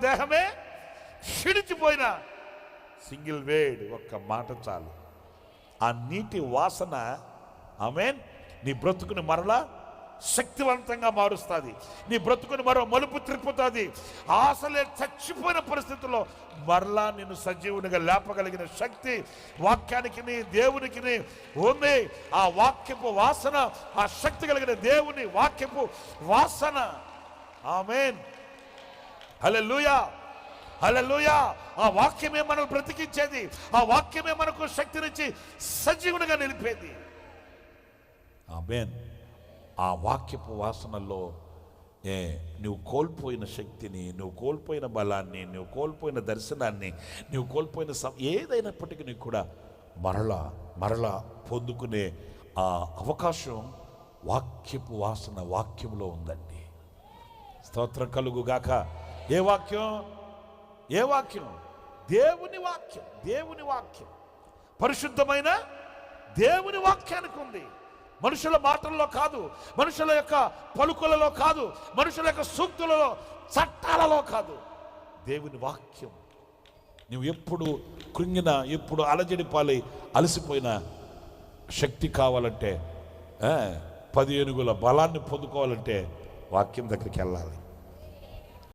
దేహమే క్షీణించిపోయిన single Wade, ఒక్క మాట చాలు. ఆ నీటి వాసన ఆమేన్ నీ బ్రతుకుని మరలా శక్తివంతంగా మారుస్తుంది. నీ బ్రతుకుని మరో మలుపు తిప్పుతుంది. ఆశలే చచ్చిపోయిన పరిస్థితుల్లో మరలా నిన్ను సజీవునిగా లేపగలిగిన శక్తి వాక్యానికి దేవునికి ఉంది. ఆ వాక్యపు వాసన, ఆ శక్తి కలిగిన దేవుని వాక్యపు వాసన. ఆమేన్, హల్లెలూయా, హల్లెలూయా. ఆ వాక్యమే మనల్ని బ్రతికించేది. ఆ వాక్యమే మనకు శక్తినిచ్చి సజీవునిగా నిలిపేది. ఆమేన్. ఆ వాక్యపు వాసనలో నువ్వు కోల్పోయిన శక్తిని, నువ్వు కోల్పోయిన బలాన్ని, నువ్వు కోల్పోయిన దర్శనాన్ని, నువ్వు కోల్పోయిన ఏదైనప్పటికీ కూడా మరలా మరలా పొందుకునే ఆ అవకాశం వాక్యపు వాసన వాక్యంలో ఉందండి. స్తోత్రం కలుగుగాక. ఏ వాక్యం? ఏ వాక్యం? దేవుని వాక్యం. దేవుని వాక్యం పరిశుద్ధమైన దేవుని వాక్యానికి ఉంది. మనుషుల మాటల్లో కాదు, మనుషుల యొక్క పలుకులలో కాదు, మనుషుల యొక్క సూక్తులలో, చట్టాలలో కాదు. దేవుని వాక్యం. నువ్వు ఎప్పుడు కృంగినా, ఎప్పుడు అలజడి పాలై అలసిపోయిన శక్తి కావాలంటే, 10 ఏనుగుల బలాన్ని పొందుకోవాలంటే వాక్యం దగ్గరికి వెళ్ళాలి.